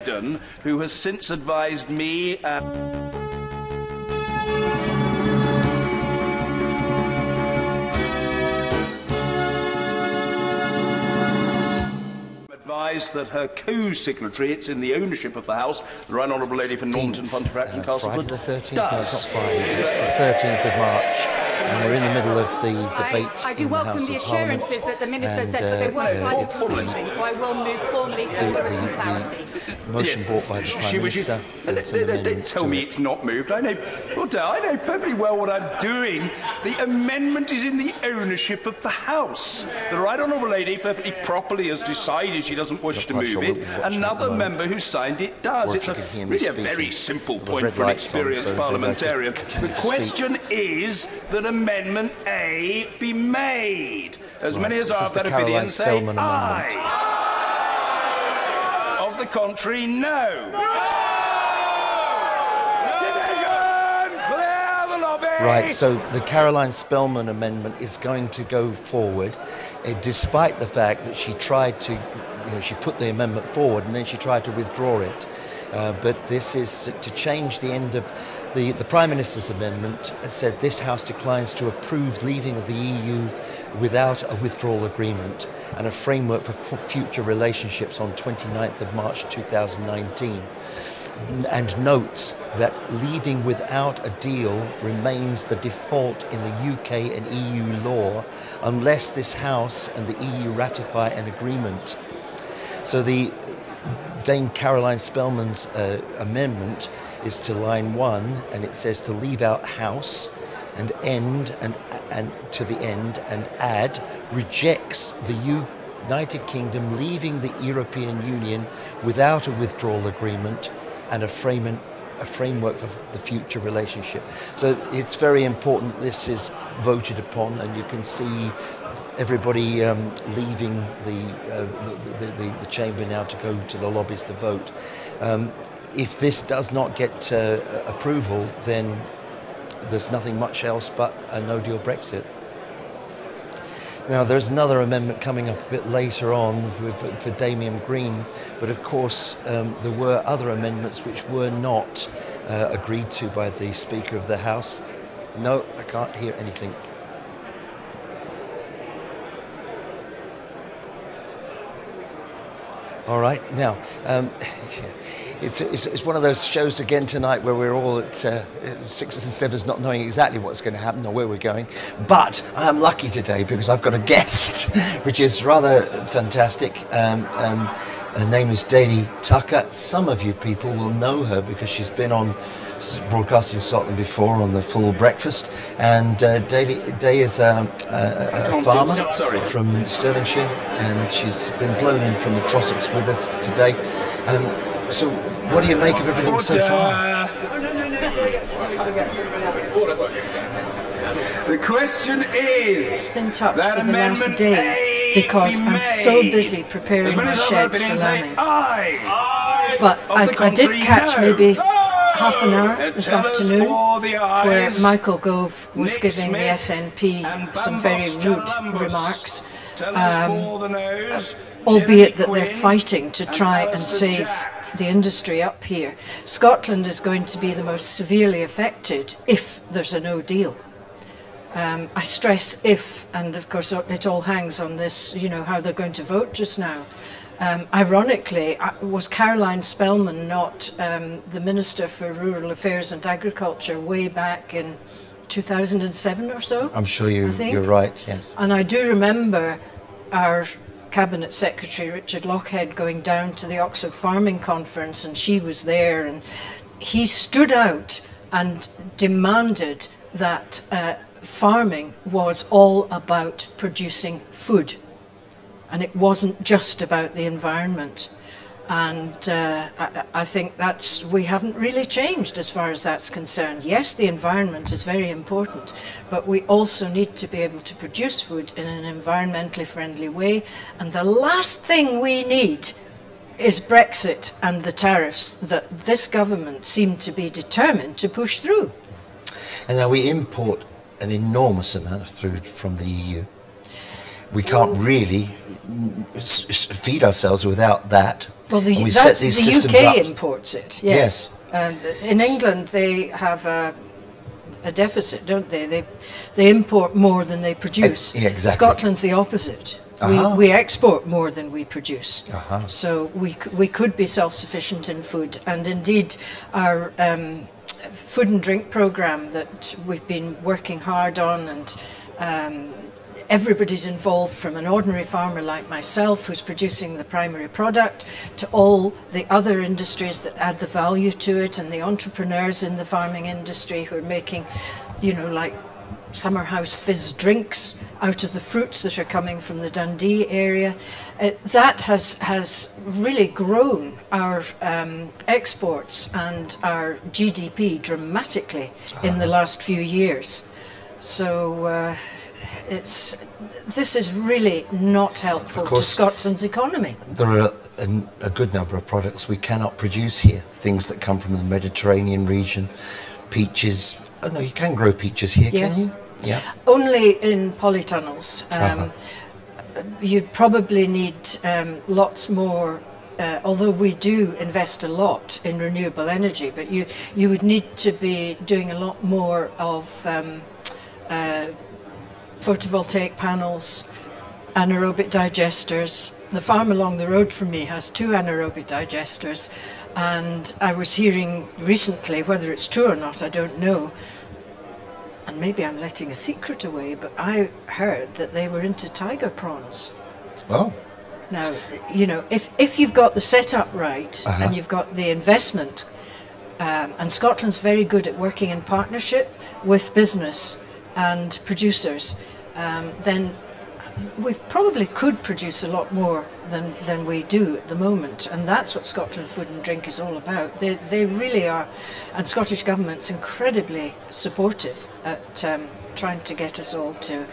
Egdon, who has since advised me that her co-signatory, it's in the ownership of the House, the Right Honourable Lady for Normanton, Pontefract and Castleford. Friday the 13th? No, it's not Friday, it's the 13th of March, and we're in the middle of the debate I do in the welcome House the of Parliament. assurances that the Minister said that they weren't like It's the so I will move formally to clarity. motion brought by the Prime Minister and some amendments tell to me it. it's not moved. I know perfectly well what I'm doing. The amendment is in the ownership of the House. The Right Honourable Lady perfectly properly has decided she doesn't wish to move it. Another member who signed it does. It's really a very simple point for an experienced parliamentarian. The question is that Amendment A be made. As many as are of that opinion say aye. Of the contrary, no. Division! Clear the lobby! Right, so the Caroline Spellman amendment is going to go forward, despite the fact that she tried to, she put the amendment forward and then she tried to withdraw it. But this is to change the end of the Prime Minister's amendment. Said this House declines to approve leaving of the EU without a withdrawal agreement and a framework for future relationships on 29th of March 2019, and notes that leaving without a deal remains the default in the UK and EU law unless this House and the EU ratify an agreement. So the Dame Caroline Spellman's amendment is to line 1, and it says to leave out House and end and to the end and add rejects the United Kingdom leaving the European Union without a withdrawal agreement and a framework for the future relationship. So it's very important that this is voted upon, and you can see everybody leaving the chamber now to go to the lobbies to vote. If this does not get approval, then there's nothing much else but a no-deal Brexit. Now, there's another amendment coming up a bit later on for Damian Green, but of course there were other amendments which were not agreed to by the Speaker of the House. No, I can't hear anything. All right, now, it's one of those shows again tonight where we're all at 6s and 7s not knowing exactly what's going to happen or where we're going. But I'm lucky today because I've got a guest, which is rather fantastic. Her name is Daly Tucker. Some of you people will know her because she's been on Broadcasting Scotland before on the Full Breakfast, and Day is a farmer from Stirlingshire, and she's been blown in from the Trossachs with us today. So what do you make of everything so far? The question is in touch for the last day because I'm so busy preparing my sheds for lambing. But I did catch maybe half an hour this afternoon where Michael Gove was giving the SNP some very rude remarks, albeit that they're fighting to try and save the industry up here. Scotland is going to be the most severely affected if there's a no deal. I stress if, and of course it all hangs on this, how they're going to vote just now. Ironically, was Caroline Spellman not the Minister for Rural Affairs and Agriculture way back in 2007 or so? I'm sure you're right, yes. And I do remember our Cabinet Secretary Richard Lochhead going down to the Oxford Farming Conference, and she was there, and he stood out and demanded that farming was all about producing food. And it wasn't just about the environment. And I think we haven't really changed as far as that's concerned. Yes, the environment is very important, but we also need to be able to produce food in an environmentally friendly way. And the last thing we need is Brexit and the tariffs that this government seemed to be determined to push through. And now we import an enormous amount of food from the EU. we can't really feed ourselves without that. Well, and we that's set these the systems UK up. imports it. Yes. And in England, they have a deficit, don't they? They import more than they produce. Yeah, exactly. Scotland's the opposite. We export more than we produce. So we could be self-sufficient in food. And indeed, our food and drink programme that we've been working hard on, and everybody's involved, from an ordinary farmer like myself who's producing the primary product to all the other industries that add the value to it, and the entrepreneurs in the farming industry who are making, like summer house fizz drinks out of the fruits that are coming from the Dundee area. That has really grown our exports and our GDP dramatically in the last few years. So this is really not helpful to Scotland's economy. There are a good number of products we cannot produce here, things that come from the Mediterranean region, peaches. Oh no, you can grow peaches here, yes. Can you? Yeah. Only in polytunnels. You'd probably need lots more, although we do invest a lot in renewable energy, but you would need to be doing a lot more of photovoltaic panels, anaerobic digesters. The farm along the road from me has 2 anaerobic digesters, and I was hearing recently, whether it's true or not, I don't know, and maybe I'm letting a secret away, but I heard that they were into tiger prawns. Oh. Now, if you've got the setup right, and you've got the investment, and Scotland's very good at working in partnership with business and producers, then we probably could produce a lot more than we do at the moment, and that's what Scotland Food and Drink is all about. They really are, and Scottish Government's incredibly supportive at trying to get us all to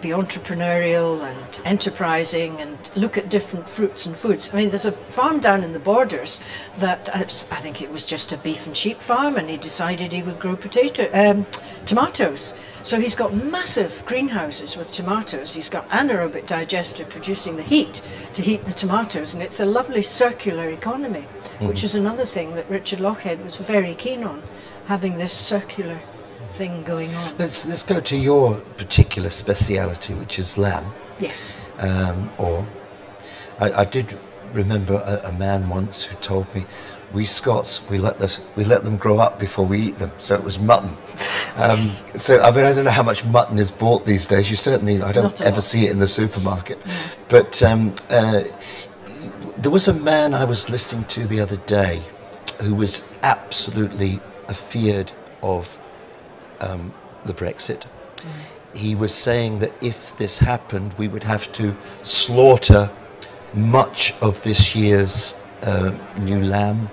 be entrepreneurial and enterprising and look at different fruits and foods. I mean, there's a farm down in the Borders that I think it was just a beef and sheep farm, and he decided he would grow tomatoes. So he's got massive greenhouses with tomatoes. He's got anaerobic digester producing the heat to heat the tomatoes, and it's a lovely circular economy, which is another thing that Richard Lochhead was very keen on, having this circular thing going on. Let's go to your particular speciality, which is lamb. Yes. I did remember a man once who told me, we Scots, we let them grow up before we eat them. So it was mutton. Yes. So I mean, I don't know how much mutton is bought these days. I don't ever see it in the supermarket. But there was a man I was listening to the other day who was absolutely afeared of the Brexit. He was saying that if this happened, we would have to slaughter much of this year's new lamb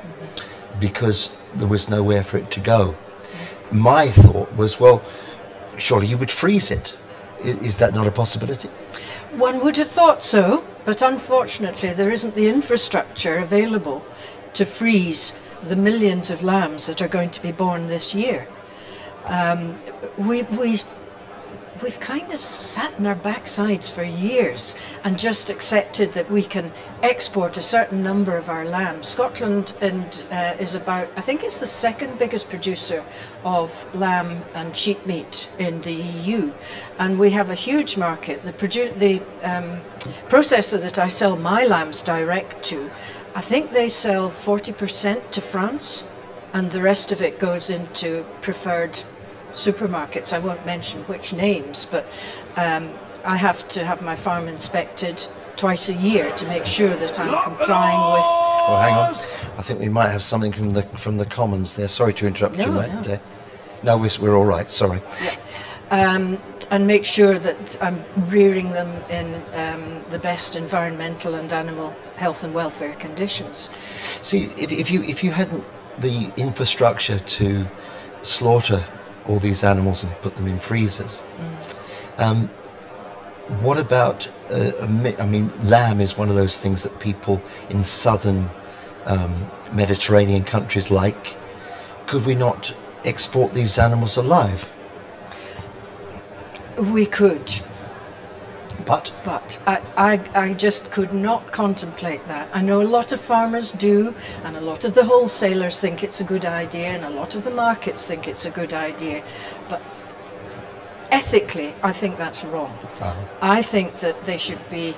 because there was nowhere for it to go. My thought was, well, surely you would freeze it. Is that not a possibility? One would have thought so, but unfortunately there isn't the infrastructure available to freeze the millions of lambs that are going to be born this year. We've kind of sat in our backsides for years and just accepted that we can export a certain number of our lambs. Scotland is about, I think it's the second biggest producer of lamb and sheep meat in the EU, and we have a huge market. The processor that I sell my lambs direct to, I think they sell 40% to France, and the rest of it goes into preferred supermarkets. I won't mention which names, but I have to have my farm inspected twice a year to make sure that I'm complying with. Well, hang on. I think we might have something from the Commons there. Sorry to interrupt you, mate. No, we're all right. Sorry. Yeah. And make sure that I'm rearing them in the best environmental and animal health and welfare conditions. See, if you hadn't the infrastructure to slaughter all these animals and put them in freezers, what about, lamb is one of those things that people in southern Mediterranean countries like. Could we not export these animals alive? We could. But I just could not contemplate that. I know a lot of farmers do, and a lot of the wholesalers think it's a good idea, and a lot of the markets think it's a good idea. But ethically, I think that's wrong. I think that they should be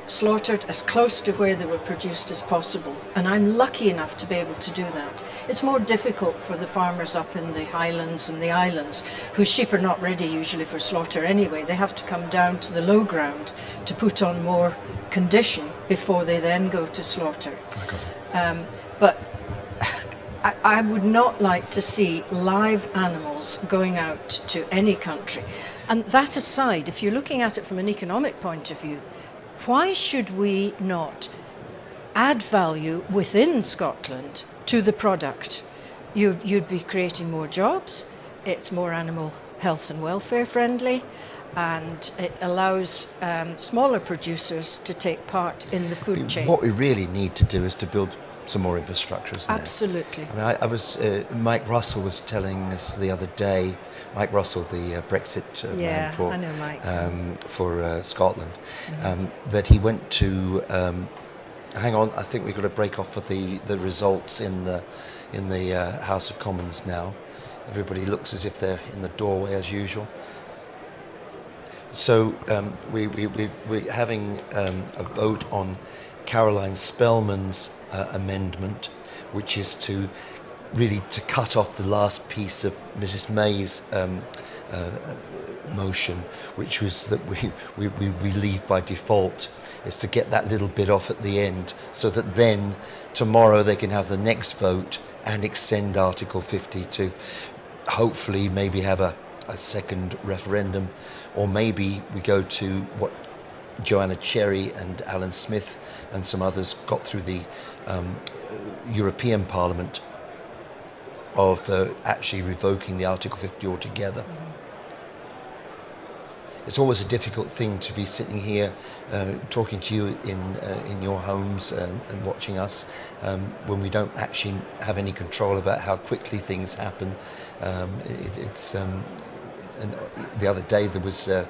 slaughtered as close to where they were produced as possible, and I'm lucky enough to be able to do that. It's more difficult for the farmers up in the highlands and the islands, whose sheep are not ready usually for slaughter anyway. They have to come down to the low ground to put on more condition before they then go to slaughter. But I would not like to see live animals going out to any country. And that aside, if you're looking at it from an economic point of view, why should we not add value within Scotland to the product? You'd be creating more jobs, it's more animal health and welfare friendly, and it allows smaller producers to take part in the food chain. What we really need to do is to build some more infrastructure, isn't it? Absolutely. I mean, Mike Russell was telling us the other day, Mike Russell, the Brexit man for, I know Mike. For Scotland, that he went to, hang on, I think we've got to break off for the results in the House of Commons now. Everybody looks as if they're in the doorway as usual. So we're having a vote on Caroline Spellman's amendment, which is to really to cut off the last piece of Mrs. May's motion, which was that we leave by default, is to get that little bit off at the end, so that then tomorrow they can have the next vote and extend Article 50 to hopefully maybe have a second referendum, or maybe we go to what Joanna Cherry and Alan Smith and some others got through the European Parliament of actually revoking the Article 50 altogether. It's always a difficult thing to be sitting here talking to you in your homes and watching us when we don't actually have any control about how quickly things happen. And the other day there was a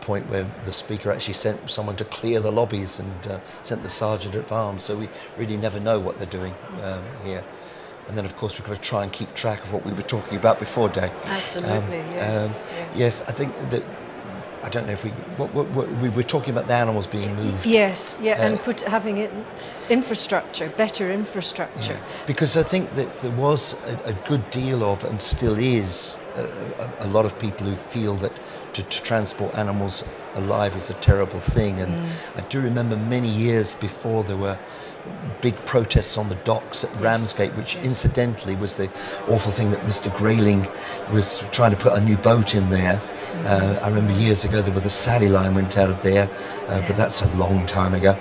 point where the Speaker actually sent someone to clear the lobbies and sent the Sergeant at Arms, so we really never know what they're doing here. And then, of course, we've got to try and keep track of what we were talking about before, Day. Absolutely, yes. Yes, I think that, I don't know if we were talking about the animals being moved. Yes, and having it infrastructure, better infrastructure. Yeah, because I think that there was a good deal of, and still is, a lot of people who feel that to transport animals alive is a terrible thing. And I do remember many years before there were big protests on the docks at Ramsgate, which incidentally was the awful thing that Mr. Grayling was trying to put a new boat in there. I remember years ago there was the Sally line went out of there, but that's a long time ago.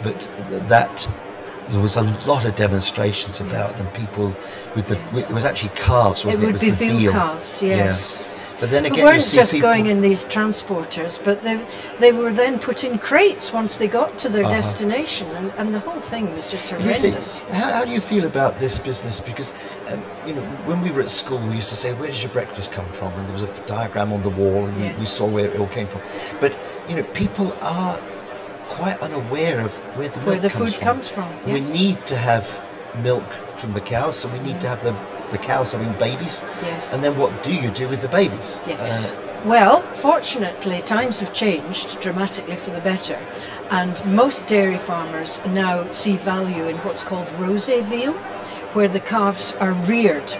But there was a lot of demonstrations about, and people it was actually calves, wasn't it? It would be veal calves, yes. Yeah. But then again, we weren't you see just people going in these transporters, but they were then put in crates once they got to their destination, and the whole thing was just horrendous. How do you feel about this business? Because when we were at school, we used to say, "Where does your breakfast come from?" And there was a diagram on the wall, and we saw where it all came from. But people are quite unaware of where the food comes from. Yes. We need to have milk from the cows, so we need to have the cows having babies. Yes. And then what do you do with the babies? Yeah. Well, fortunately, times have changed dramatically for the better, and most dairy farmers now see value in what's called rosé veal, where the calves are reared.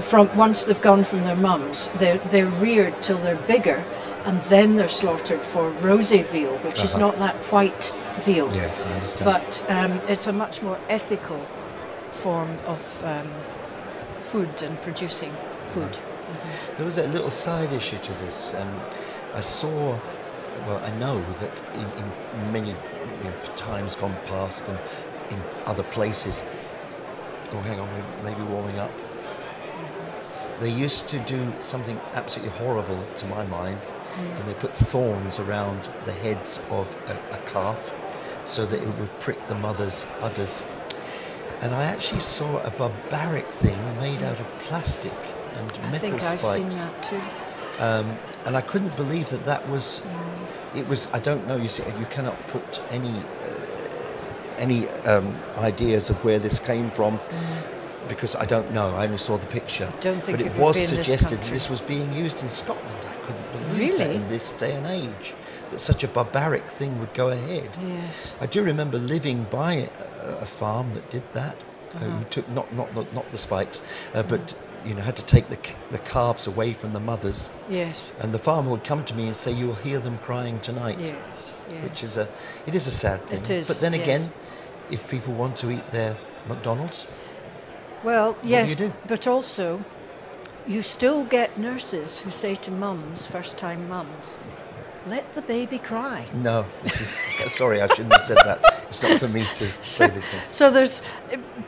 From once they've gone from their mums, they're reared till they're bigger, and then they're slaughtered for rosé veal, which is not that white veal. Yes, I understand. But it's a much more ethical form of food and producing food. There was a little side issue to this. I know that in many times gone past and in other places, hang on, we may be warming up. They used to do something absolutely horrible to my mind, and they put thorns around the heads of a calf so that it would prick the mother's udders. And I actually saw a barbaric thing made out of plastic and metal spikes. I think I've seen that too. and I couldn't believe that that was. It was. I don't know. You see, you cannot put any ideas of where this came from. Because I don't know, I only saw the picture. Don't think but it it would was be in this suggested country. this was being used in Scotland. I couldn't believe that in this day and age, that such a barbaric thing would go ahead. Yes. I do remember living by a farm that did that. Who took not the spikes, but had to take the calves away from the mothers. Yes. And the farmer would come to me and say, "You'll hear them crying tonight," Yes. Yes. which is a sad thing. It is. But then yes. again, if people want to eat their McDonald's. Well, yes, do you do? but also you still get nurses who say to mums, first-time mums, let the baby cry. No, sorry, I shouldn't have said that. It's not for me to say these things. So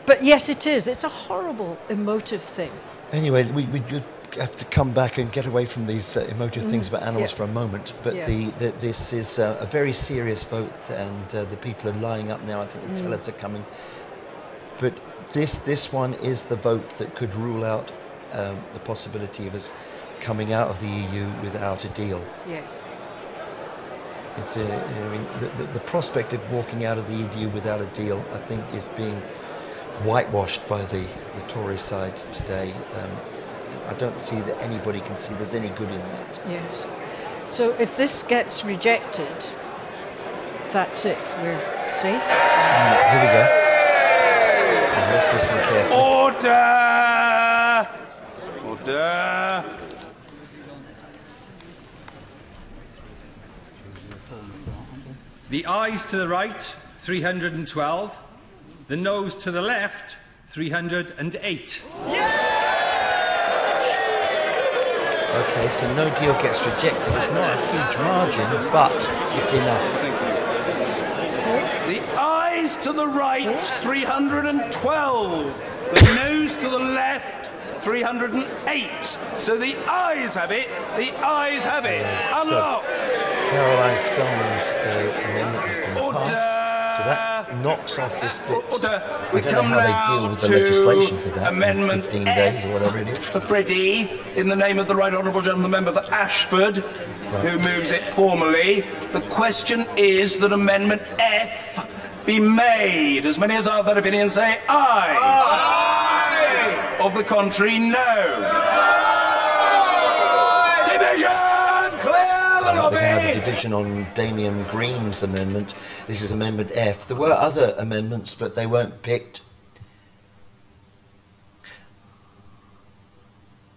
but yes, it is. It's a horrible, emotive thing. Anyway, we have to come back and get away from these emotive things about animals for a moment. But this is a very serious vote, and the people are lining up now. I think the tellers are coming. But this one is the vote that could rule out the possibility of us coming out of the EU without a deal. Yes. It's the prospect of walking out of the EU without a deal, I think, is being whitewashed by the Tory side today. I don't see that anybody can see there's any good in that. Yes. So if this gets rejected, that's it. We're safe. Here we go. Now let's listen carefully. Order! Order! The ayes to the right, 312. The noes to the left, 308. Okay, so no deal gets rejected. It's not a huge margin, but it's enough. The ayes to the right, 312. The noes to the left, 308. So the ayes have it. The ayes have it. Unlock. Caroline Spellman's amendment has been passed, so that knocks off this bit. I don't know how they deal with the legislation for that in 15 days or whatever it is. For Freddie, in the name of the Right Honourable Gentleman Member for Ashford, who moves it formally, the question is that Amendment F be made. As many as are of that opinion say aye. Aye. Of the contrary, no. They're going to have a division on Damian Green's amendment. This is Amendment F. There were other amendments, but they weren't picked.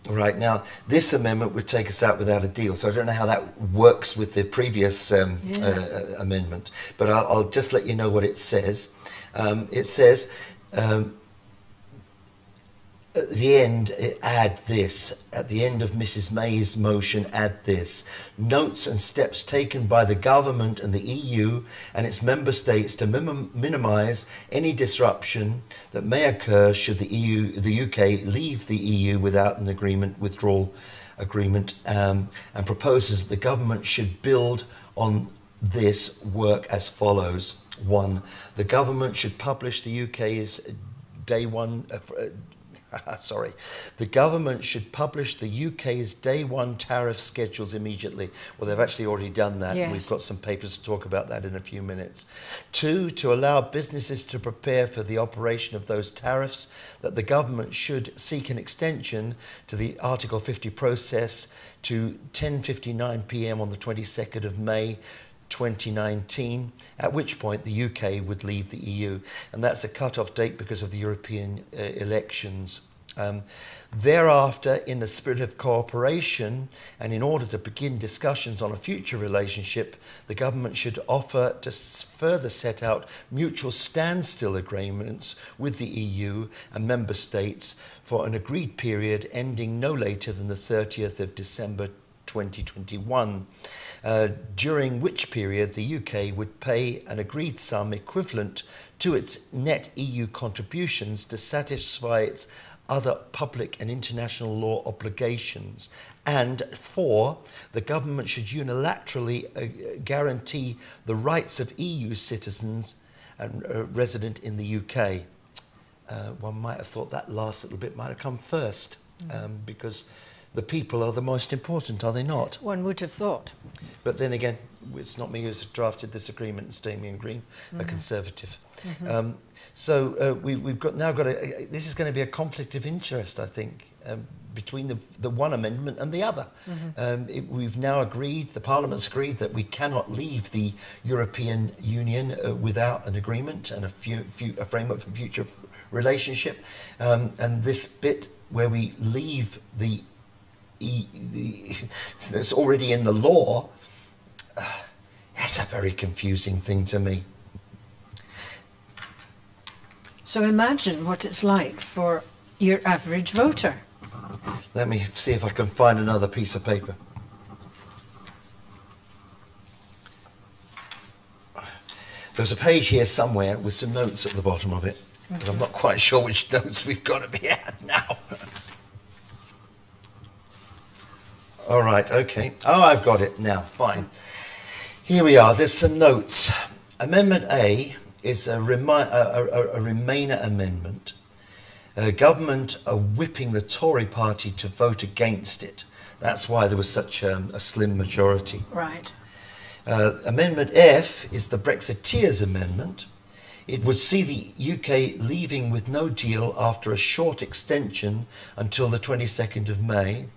Right, now, this amendment would take us out without a deal, so I don't know how that works with the previous amendment, but I'll just let you know what it says. It says... at the end, add this. At the end of Mrs May's motion, add this. Notes and steps taken by the government and the EU and its member states to minimise any disruption that may occur should the UK leave the EU without an withdrawal agreement, and proposes that the government should build on this work as follows. 1. The government should publish the UK's day one... the government should publish the UK's day one tariff schedules immediately. Well, they've actually already done that. Yes. We've got some papers to talk about that in a few minutes. 2, to allow businesses to prepare for the operation of those tariffs, that the government should seek an extension to the Article 50 process to 10:59 p.m. on the 22nd of May 2019, at which point the UK would leave the EU, and that's a cut-off date because of the European elections. Thereafter, in the spirit of cooperation and in order to begin discussions on a future relationship, the government should offer to further set out mutual standstill agreements with the EU and member states for an agreed period ending no later than the 30th of December 2021. During which period the UK would pay an agreed sum equivalent to its net EU contributions to satisfy its other public and international law obligations. And 4, the government should unilaterally guarantee the rights of EU citizens and resident in the UK. One might have thought that last little bit might have come first, because the people are the most important, are they not? One would have thought. But then again, it's not me who's drafted this agreement, it's Damien Green, a Conservative. We've got this is going to be a conflict of interest, I think, between the one amendment and the other. We've now agreed, the Parliament's agreed, that we cannot leave the European Union without an agreement and a framework for future relationship. And this bit where we leave that's already in the law, that's a very confusing thing to me. So imagine what it's like for your average voter. Let me see if I can find another piece of paper. There's a page here somewhere with some notes at the bottom of it, but I'm not quite sure which notes we've got to be at now. All right, okay. Oh, I've got it now, fine. Here we are, there's some notes. Amendment A is a Remainer amendment. Government are whipping the Tory party to vote against it. That's why there was such a slim majority. Right. Amendment F is the Brexiteers amendment. It would see the UK leaving with no deal after a short extension until the 22nd of May,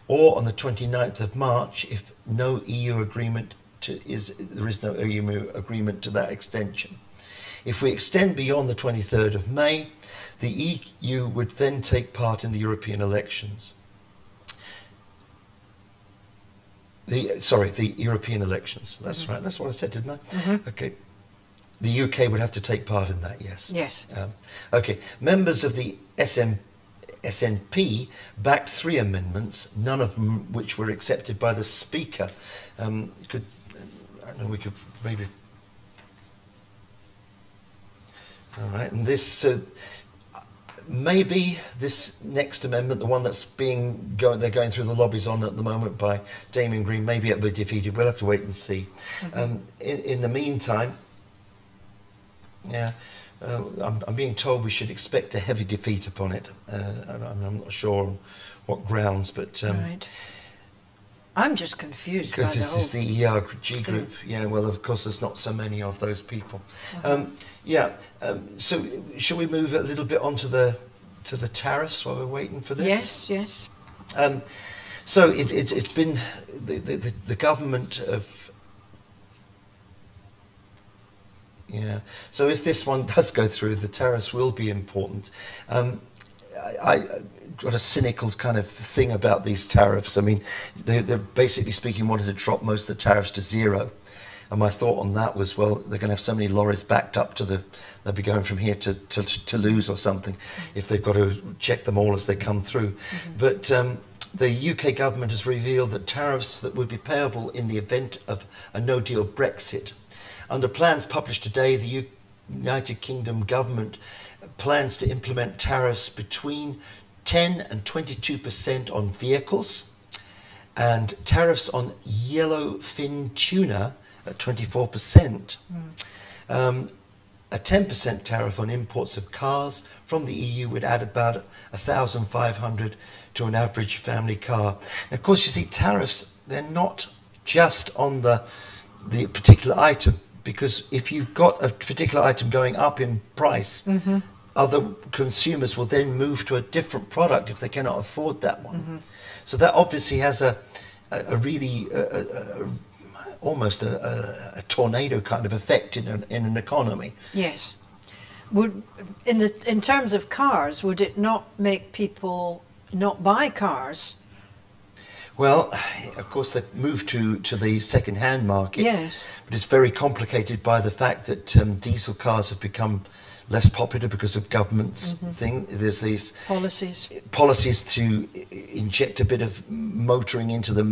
or on the 29th of March if no EU agreement there is no EU agreement to that extension. If we extend beyond the 23rd of May, the EU would then take part in the European elections. The European elections. That's right. That's what I said, didn't I? Okay. The UK would have to take part in that, yes. Yes. Okay. Members of the SNP backed 3 amendments, none of them which were accepted by the Speaker. We could maybe... All right, and this... maybe this next amendment, the one that's they're going through the lobbies on at the moment by Damien Green, maybe it'll be defeated. We'll have to wait and see. In the meantime, I'm being told we should expect a heavy defeat upon it. I'm not sure on what grounds, but... right. I'm just confused because by this is the ERG thing. group. Yeah, well, of course, there's not so many of those people. So shall we move a little bit onto the tariffs while we're waiting for this? Yes, yes. So it's been the government of... Yeah, so if this one does go through, the tariffs will be important. I got a cynical kind of thing about these tariffs. I mean, they're basically speaking wanted to drop most of the tariffs to 0. And my thought on that was, well, they're going to have so many lorries backed up to they'll be going from here to Toulouse or something if they've got to check them all as they come through. But the UK government has revealed that tariffs that would be payable in the event of a no-deal Brexit. Under plans published today, the United Kingdom government plans to implement tariffs between 10 and 22% on vehicles, and tariffs on yellowfin tuna at 24%. A 10% tariff on imports of cars from the EU would add about 1,500 to an average family car. And of course, you see, tariffs, they're not just on the particular item, because if you've got a particular item going up in price, other consumers will then move to a different product if they cannot afford that one. So that obviously has a really almost a tornado kind of effect in an economy. Yes. In terms of cars, would it not make people not buy cars? Well, of course, they've moved to the second-hand market. Yes. But it's very complicated by the fact that diesel cars have become less popular because of government's thing. There's these policies to inject a bit of motoring into the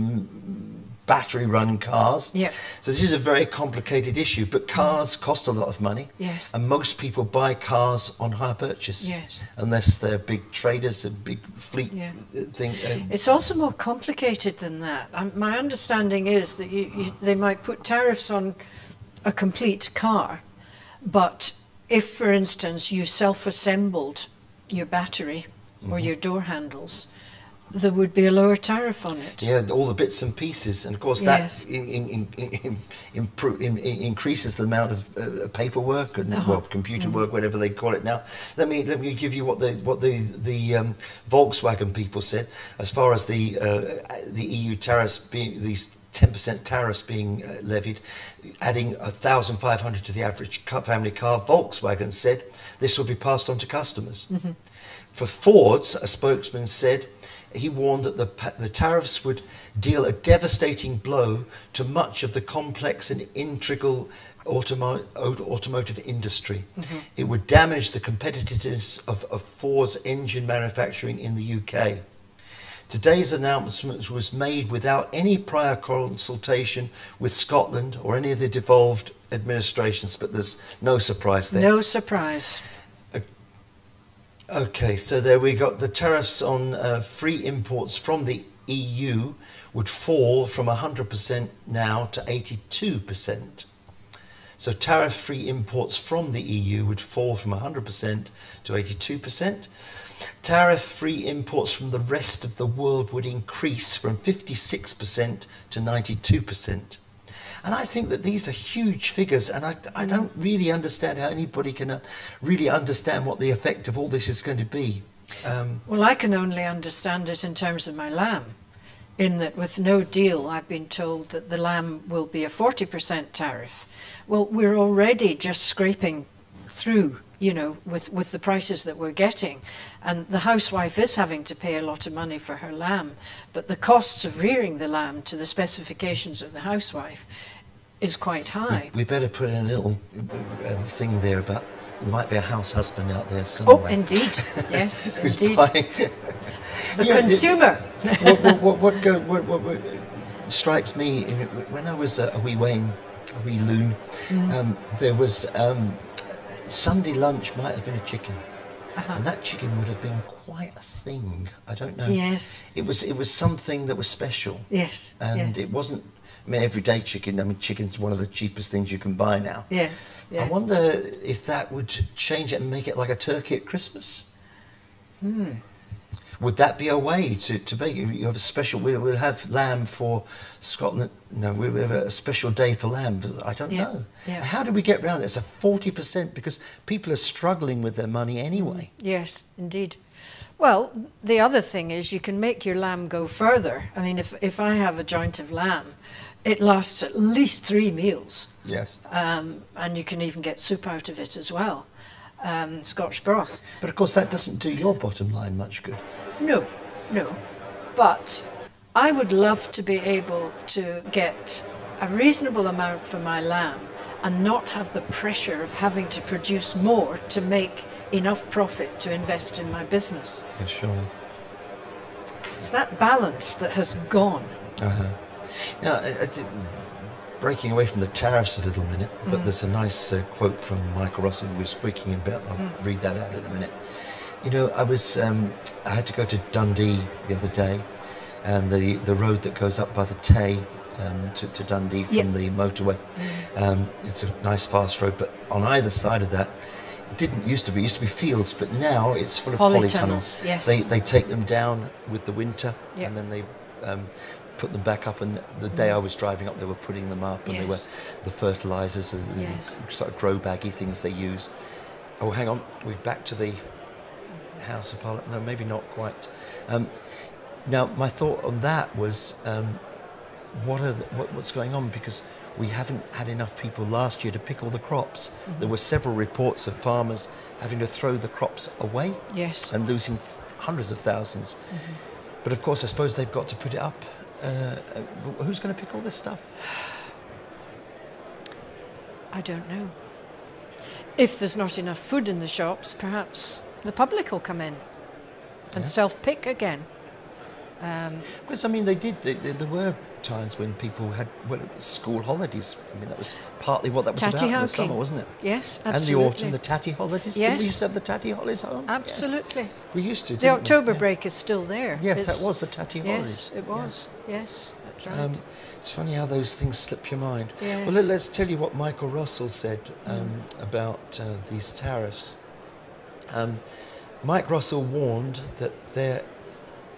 battery-run cars. Yeah. So this is a very complicated issue, but cars cost a lot of money. Yes. And most people buy cars on hire purchase. Yes. Unless they're big traders, a big fleet thing. It's also more complicated than that. My understanding is that they might put tariffs on a complete car, but if, for instance, you self-assembled your battery or your door handles, there would be a lower tariff on it. Yeah, all the bits and pieces, and of course Yes. that increases the amount of paperwork and computer work, whatever they call it now. Let me give you what the Volkswagen people said as far as the EU tariffs being these 10% tariffs being levied, adding 1,500 to the average family car. Volkswagen said this will be passed on to customers. For Ford's, a spokesman said, he warned that the tariffs would deal a devastating blow to much of the complex and integral automotive industry. It would damage the competitiveness of Ford's engine manufacturing in the UK. Today's announcement was made without any prior consultation with Scotland or any of the devolved administrations, but there's no surprise there. No surprise. Okay, so there we got the tariffs on free imports from the EU would fall from 100% now to 82%. So tariff-free imports from the EU would fall from 100% to 82%. Tariff-free imports from the rest of the world would increase from 56% to 92%. And I think that these are huge figures, and I don't really understand how anybody can really understand what the effect of all this is going to be. Well, I can only understand it in terms of my lamb, in that with no deal I've been told that the lamb will be a 40% tariff. Well, we're already just scraping through, you know, with the prices that we're getting. And the housewife is having to pay a lot of money for her lamb, but the costs of rearing the lamb to the specifications of the housewife is quite high. We better put in a little thing there about there might be a house husband out there somewhere. Oh, indeed. Yes, who's indeed. buying. The consumer. What strikes me, when I was a wee Wayne, a wee loon, there was Sunday lunch might have been a chicken. And that chicken would have been quite a thing. I don't know. Yes. It was something that was special. Yes. And yes. it wasn't, I mean, everyday chicken. I mean, chicken's one of the cheapest things you can buy now. Yes. Yeah. I wonder if that would change it and make it like a turkey at Christmas. Would that be a way to make it? You have a special, we'll have lamb for Scotland. No, we'll have a special day for lamb. I don't know. Yeah. How do we get around it? It's a 40% because people are struggling with their money anyway. Yes, indeed. Well, the other thing is you can make your lamb go further. I mean, if I have a joint of lamb, it lasts at least 3 meals. Yes. And you can even get soup out of it as well. Scotch broth. But of course that doesn't do your bottom line much good. No, no. But I would love to be able to get a reasonable amount for my lamb and not have the pressure of having to produce more to make enough profit to invest in my business. Yeah, surely. It's that balance that has gone. Now, breaking away from the tariffs a little minute, but there's a nice quote from Michael Russell who was speaking about. I'll read that out in a minute. You know, I had to go to Dundee the other day, and the road that goes up by the Tay to Dundee from the motorway, it's a nice fast road, but on either side of that, it used to be fields, but now it's full of polytunnels. Yes. They take them down with the winter, and then they put them back up, and the day I was driving up they were putting them up, and they were the fertilisers, the sort of grow baggy things they use. Oh, hang on, we're back to the House of Parliament. No, maybe not quite. Now, my thought on that was, what's going on? Because we haven't had enough people last year to pick all the crops. There were several reports of farmers having to throw the crops away and losing hundreds of thousands. But of course, I suppose they've got to put it up. Who's going to pick all this stuff? I don't know. If there's not enough food in the shops, perhaps the public will come in and self-pick again. Because, I mean, there were times when people had, school holidays. I mean, that was partly what that was about in the summer, wasn't it? Yes, absolutely. And the autumn, the tatty holidays. Yes. Didn't we used to have the tatty holidays home? Absolutely. Yeah. We used to, The October break is still there. Yes, that was the tatty holidays. Yes, it was. Yes, that's right. It's funny how those things slip your mind. Yes. Well, let's tell you what Michael Russell said about these tariffs. Mike Russell warned that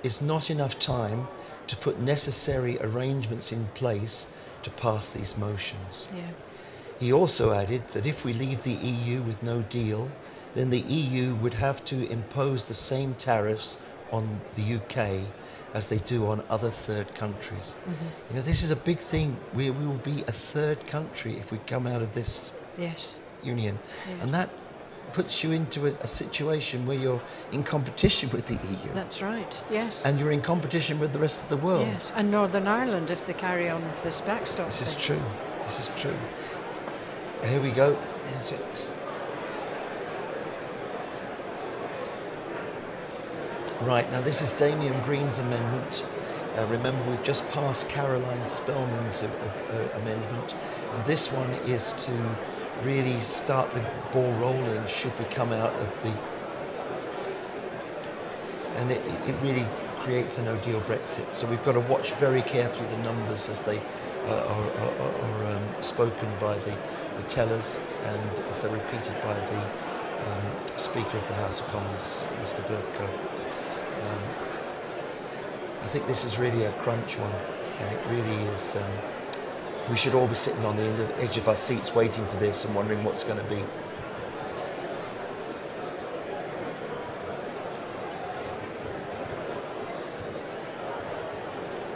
is not enough time to put necessary arrangements in place to pass these motions. Yeah. He also added that if we leave the EU with no deal, then the EU would have to impose the same tariffs on the UK as they do on other third countries. You know, this is a big thing. We will be a third country if we come out of this Yes. union. Yes. And that puts you into a situation where you're in competition with the EU. That's right. Yes. And you're in competition with the rest of the world. Yes, and Northern Ireland if they carry on with this backstop. This is thing. true. This is true. Here we go. Here's it. Right, now this is Damian Green's amendment. Remember, we've just passed Caroline Spellman's amendment, and this one is to really start the ball rolling should we come out of the... And it really creates a no-deal Brexit. So we've got to watch very carefully the numbers as they are spoken by the tellers and as they're repeated by the Speaker of the House of Commons, Mr. Bercow. I think this is really a crunch one, and it really is. We should all be sitting on the edge of our seats waiting for this and wondering what's going to be.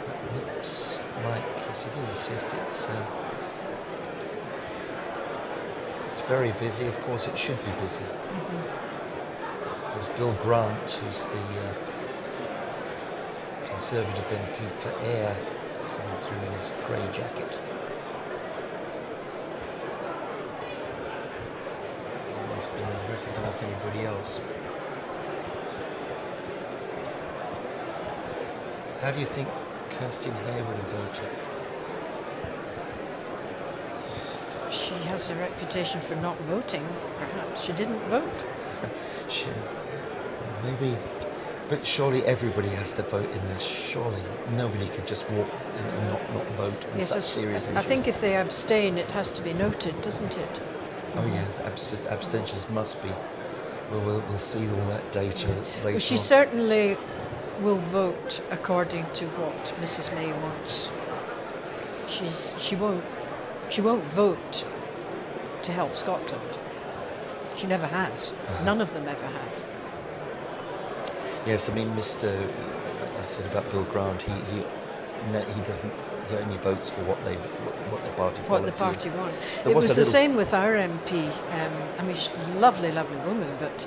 That looks like, yes it is, yes it's very busy. Of course it should be busy. There's Bill Grant, who's the Conservative MP for Ayr, coming through in his grey jacket. I don't know if you can recognise anybody else. How do you think Kirstin Hare would have voted? She has a reputation for not voting, perhaps. She didn't vote. Maybe, but surely everybody has to vote in this. Surely nobody could just walk and not vote in such serious issues. I think if they abstain, it has to be noted, doesn't it? Oh yeah, abstentions must be. We'll see all that data later Well, she on. certainly will vote according to what Mrs May wants. She won't vote to help Scotland. She never has. None of them ever have. Yes, I mean, I said about Bill Grant. He doesn't. He only votes for what the party What policy the party is. want. There It was the little- same with our MP. I mean, she's a lovely, lovely woman, but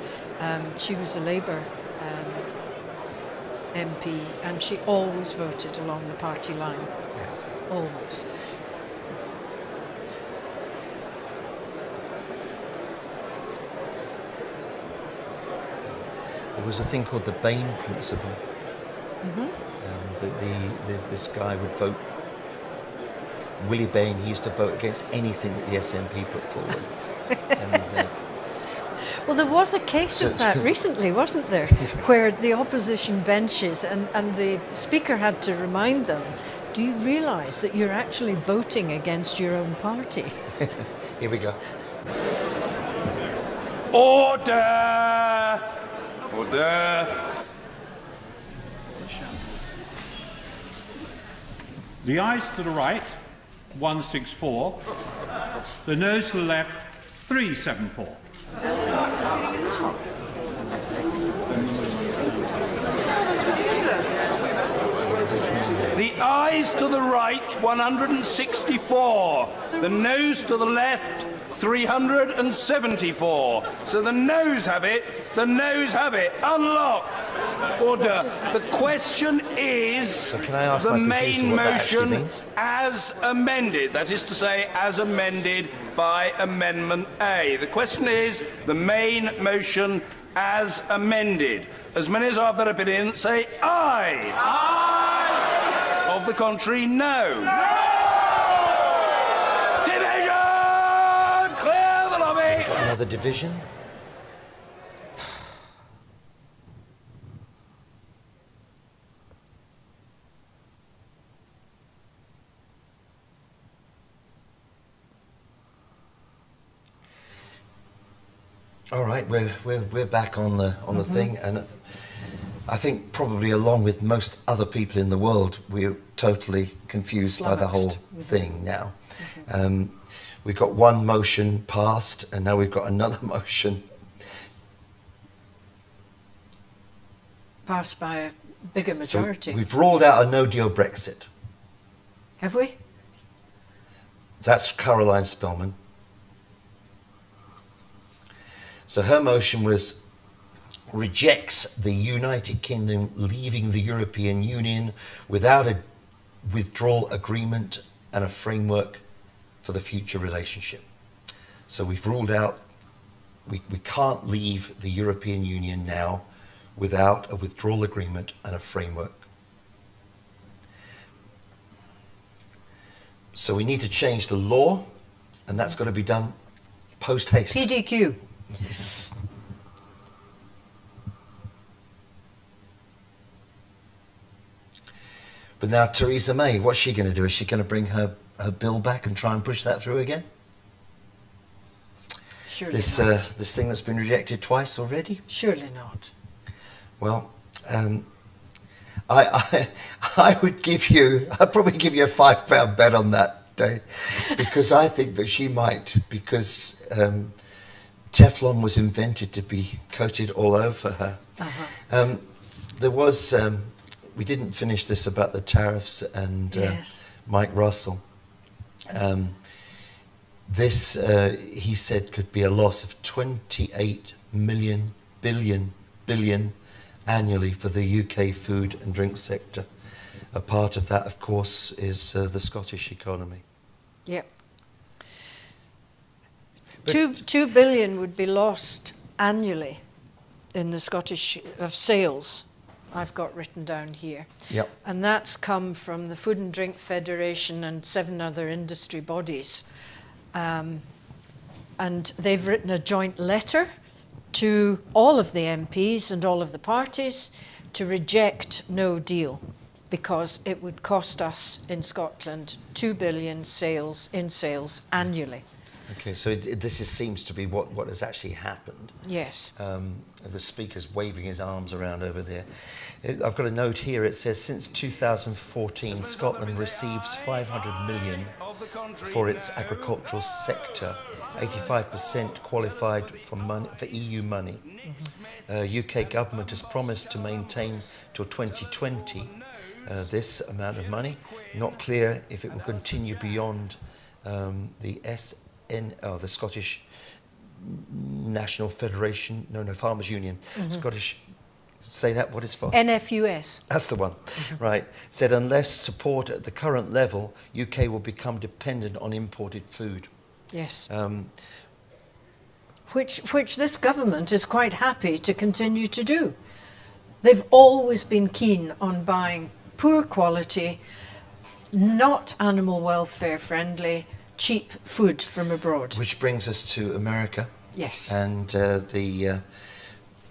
she was a Labour MP, and she always voted along the party line. Yeah. Always. There was a thing called the Bain Principle. This guy would vote. Willie Bain, he used to vote against anything that the SNP put forward. And, Well, there was a case of that recently, wasn't there? Where the opposition benches and the Speaker had to remind them, do you realise that you're actually voting against your own party? here we go. Order! Order! The ayes to the right, 164. The noes to the left, 374. The ayes to the right, 164. The noes to the left, 374. So the noes have it. The noes have it. Unlock. Order. The question is So can I ask the my producer main what that actually motion means? as amended. That is to say, as amended by Amendment A. The question is the main motion as amended. As many as are of that opinion say aye. Aye. Of the contrary, no. Division! Clear the lobby! Got another division. All right, we're back on the thing, and I think probably along with most other people in the world, we're totally confused by the whole thing now. We've got one motion passed, and now we've got another motion. Passed by a bigger majority. So we've ruled out a no-deal Brexit. Have we? That's Caroline Spelman. So her motion was rejects the United Kingdom leaving the European Union without a withdrawal agreement and a framework for the future relationship. So we've ruled out, we can't leave the European Union now without a withdrawal agreement and a framework. So we need to change the law, and that's got to be done post haste. PDQ. But now Theresa May, what's she going to do? Is she going to bring her bill back and try and push that through again? Surely this not. this thing that's been rejected twice already? Surely not. Well, I would give you, I'd probably give you a £5 bet on that day, because I think that she might, because Teflon was invented to be coated all over her. There was, we didn't finish this about the tariffs and Yes. Mike Russell. This, he said, could be a loss of 28 billion annually for the UK food and drink sector. A part of that, of course, is the Scottish economy. Yep. 2 billion would be lost annually in the Scottish of sales. I've got written down here. Yep. And that's come from the Food and Drink Federation and 7 other industry bodies. And they've written a joint letter to all of the MPs and all of the parties to reject no deal, because it would cost us in Scotland 2 billion in sales annually. Okay, so this seems to be what has actually happened. Yes. The speaker's waving his arms around over there. I've got a note here. It says, since 2014, Scotland receives 500 million for its agricultural sector, 85% qualified for EU money. UK government has promised to maintain till 2020 this amount of money. Not clear if it will continue beyond the the Scottish National Federation, Farmers Union, Scottish, say that, what it's for? NFUS. That's the one, right. Said unless support at the current level, UK will become dependent on imported food. Yes. Which this government is quite happy to continue to do. They've always been keen on buying poor quality, not animal welfare friendly, cheap food from abroad. Which brings us to America. Yes. And the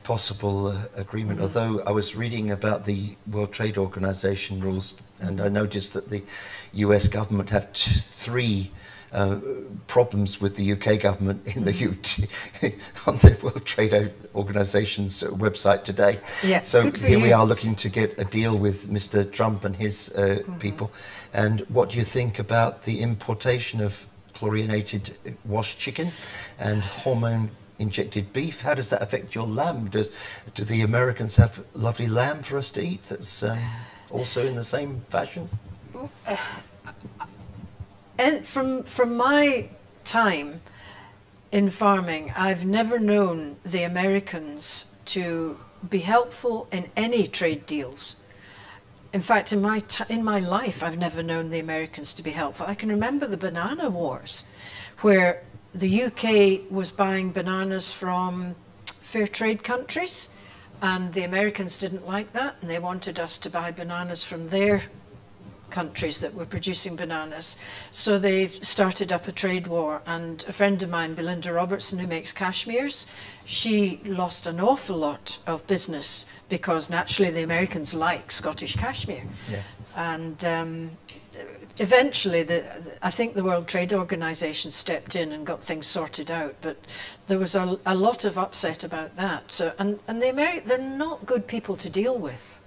possible agreement, although I was reading about the World Trade Organization rules, and I noticed that the US government have 3 problems with the UK government in the on the World Trade Organization's website today. Yeah, so here we are looking to get a deal with Mr. Trump and his people. And what do you think about the importation of chlorinated washed chicken and hormone-injected beef? How does that affect your lamb? Do the Americans have lovely lamb for us to eat that's also in the same fashion? And from my time in farming, I've never known the Americans to be helpful in any trade deals. In fact, in my life, I've never known the Americans to be helpful. I can remember the banana wars, where the UK was buying bananas from fair trade countries, and the Americans didn't like that, and they wanted us to buy bananas from their countries that were producing bananas. So they started up a trade war, and a friend of mine, Belinda Robertson, who makes cashmeres, she lost an awful lot of business because naturally the Americans like Scottish cashmere. Yeah. And Eventually, I think the World Trade Organization stepped in and got things sorted out, but there was a lot of upset about that. So, and they're not good people to deal with.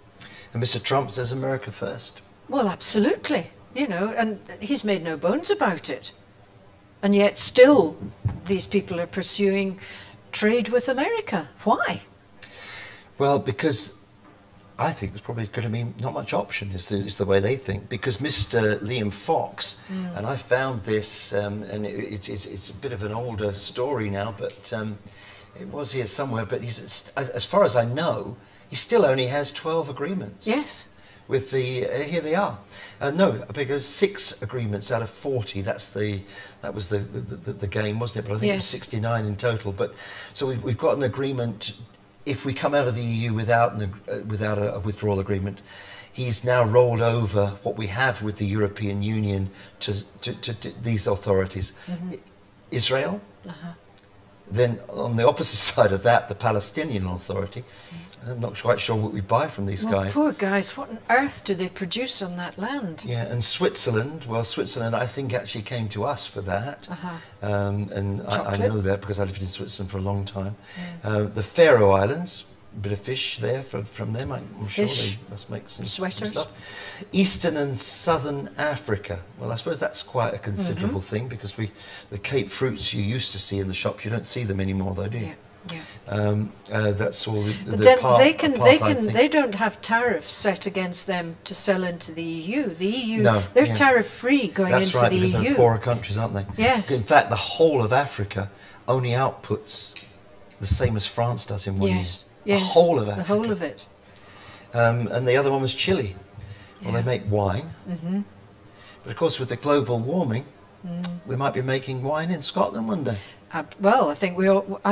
And Mr. Trump says America first. Well, absolutely, you know, and he's made no bones about it. And yet still, these people are pursuing trade with America. Why? Well, because I think there's probably going to be not much option, is the way they think. Because Mr. Liam Fox, and I found this, and it's a bit of an older story now, but it was here somewhere. But he's, as far as I know, he still only has 12 agreements. Yes. With the here they are. No, I beg 6 agreements out of 40. That was the game, wasn't it? But I think it was 69 in total. But so we've got an agreement. If we come out of the EU without a withdrawal agreement, he's now rolled over what we have with the European Union to these authorities. Israel. Then on the opposite side of that, the Palestinian Authority. I'm not quite sure what we buy from these guys. Poor guys, what on earth do they produce on that land? Yeah, and Switzerland, well, Switzerland I think actually came to us for that. And I know that because I lived in Switzerland for a long time. The Faroe Islands, a bit of fish there from them. I'm sure they must make some stuff. Eastern and Southern Africa. Well, I suppose that's quite a considerable thing because the Cape fruits you used to see in the shops, you don't see them anymore though, do you? That's all they don't have tariffs set against them to sell into the EU. The EU, they're tariff free going into the EU. That's right, because they're poorer countries, aren't they? Yes. In fact, the whole of Africa only outputs the same as France does in 1 year. Yes. The whole of Africa. The whole of it. And the other one was Chile. Well, they make wine. But of course, with the global warming, we might be making wine in Scotland one day. Well, I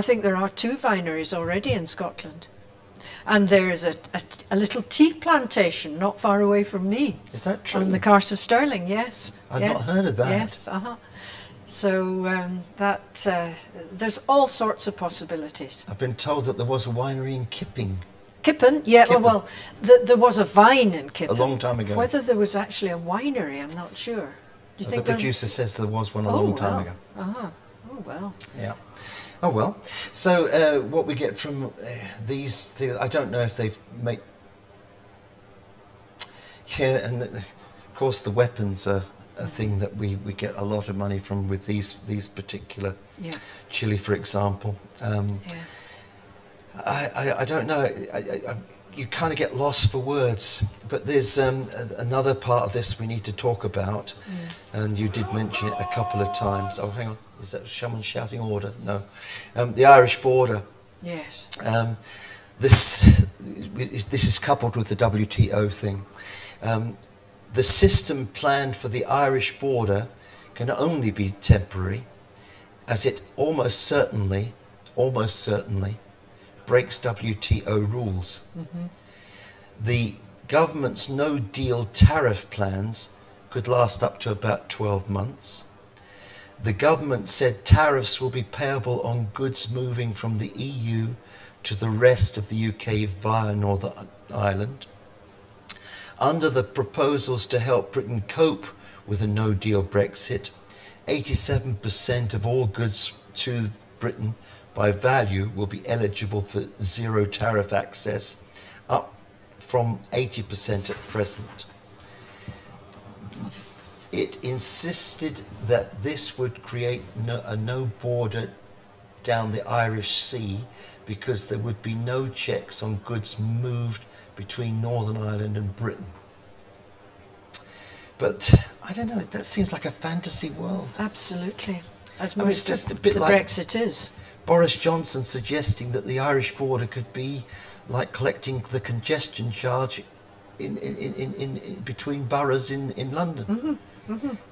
think there are 2 vineries already in Scotland, and there is a little tea plantation not far away from me. Is that true? On the Carse of Stirling, yes. I've not heard of that. Yes, So there's all sorts of possibilities. I've been told that there was a winery in Kipping. Kippen, yeah. Kippen. Well, there was a vine in Kippen. A long time ago. Whether there was actually a winery, I'm not sure. Do you think the producer says there was one a long time ago. Oh, well. Yeah. Oh, well. So what we get from these things, I don't know if they've made... Yeah, and of course the weapons are a thing that we get a lot of money from with these particular... Chile, for example. I don't know. You kind of get lost for words, but there's another part of this we need to talk about, and you did mention it a couple of times. Oh, hang on, is that someone shouting order? No. The Irish border. Yes. This is coupled with the WTO thing. The system planned for the Irish border can only be temporary, as it almost certainly breaks WTO rules. The government's no-deal tariff plans could last up to about 12 months. The government said tariffs will be payable on goods moving from the EU to the rest of the UK via Northern Ireland. Under the proposals to help Britain cope with a no-deal Brexit, 87% of all goods to Britain by value will be eligible for zero tariff access, up from 80% at present. It insisted that this would create a no border down the Irish Sea because there would be no checks on goods moved between Northern Ireland and Britain. But I don't know, that seems like a fantasy world. Absolutely. As most of a bit the like Brexit is. Boris Johnson suggesting that the Irish border could be like collecting the congestion charge in between boroughs in London.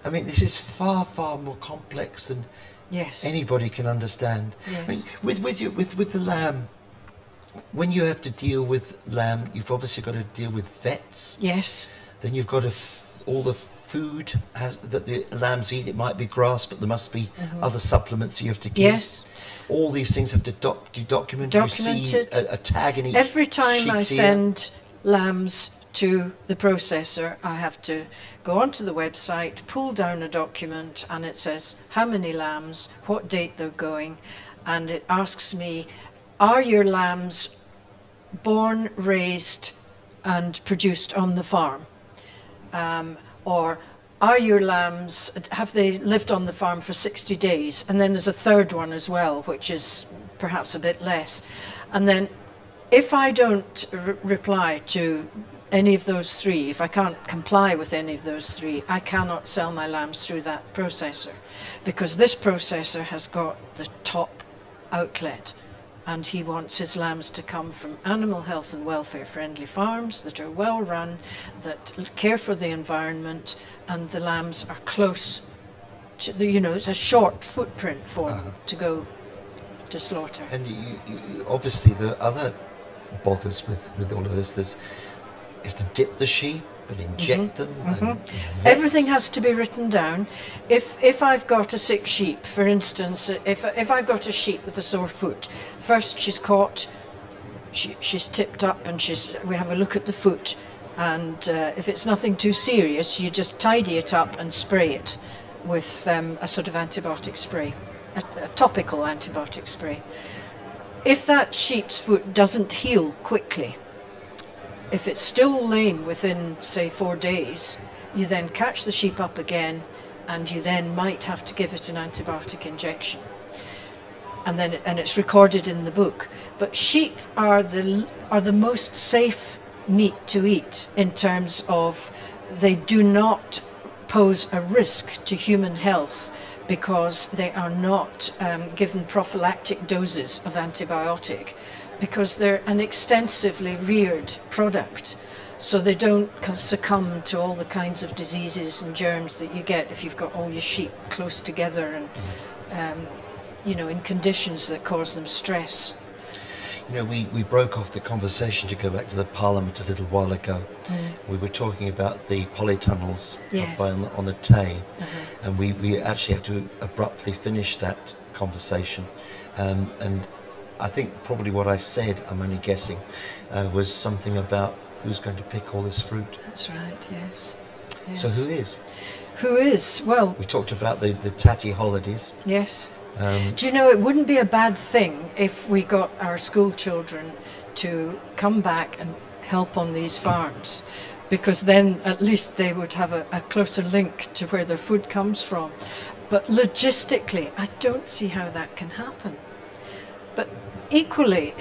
I mean, this is far more complex than anybody can understand. Yes. I mean, with the lamb, when you have to deal with lamb, you've obviously got to deal with vets. Yes. Then you've got all the food that the lambs eat. It might be grass, but there must be other supplements you have to give. Yes. All these things have to be documented. You see a tag in each Every time I send lambs to the processor, I have to go onto the website, pull down a document, and it says how many lambs, what date they're going, and it asks me, are your lambs born, raised, and produced on the farm? Or are your lambs, have they lived on the farm for 60 days? And then there's a third one as well, which is perhaps a bit less. And then if I don't reply to any of those three, if I can't comply with any of those three, I cannot sell my lambs through that processor, because this processor has got the top outlet, and he wants his lambs to come from animal health and welfare friendly farms that are well run, that care for the environment, and the lambs are close to the, you know, it's a short footprint for them to go to slaughter. And you obviously the other bothers with all of this, there's, you have to dip the sheep and inject them. And everything has to be written down. If I've got a sick sheep, for instance, if I've got a sheep with a sore foot, first she's caught, she's tipped up, and we have a look at the foot, and if it's nothing too serious, you just tidy it up and spray it with a sort of antibiotic spray, a topical antibiotic spray. If that sheep's foot doesn't heal quickly, if it's still lame within, say, 4 days, you then catch the sheep up again, and you then might have to give it an antibiotic injection. And then it's recorded in the book. But sheep are the most safe meat to eat in terms of they do not pose a risk to human health, because they are not given prophylactic doses of antibiotic, because they're an extensively reared product, so they don't succumb to all the kinds of diseases and germs that you get if you've got all your sheep close together and you know, in conditions that cause them stress. You know, we broke off the conversation to go back to the Parliament a little while ago. We were talking about the polytunnels up on the Tay, and we actually had to abruptly finish that conversation. And I think probably what I said, I'm only guessing, was something about who's going to pick all this fruit. That's right, yes. So who is? Who is? Well, we talked about the tatty holidays. Yes. Do you know, it wouldn't be a bad thing if we got our school children to come back and help on these farms, because then at least they would have a closer link to where their food comes from. But logistically, I don't see how that can happen. But equally,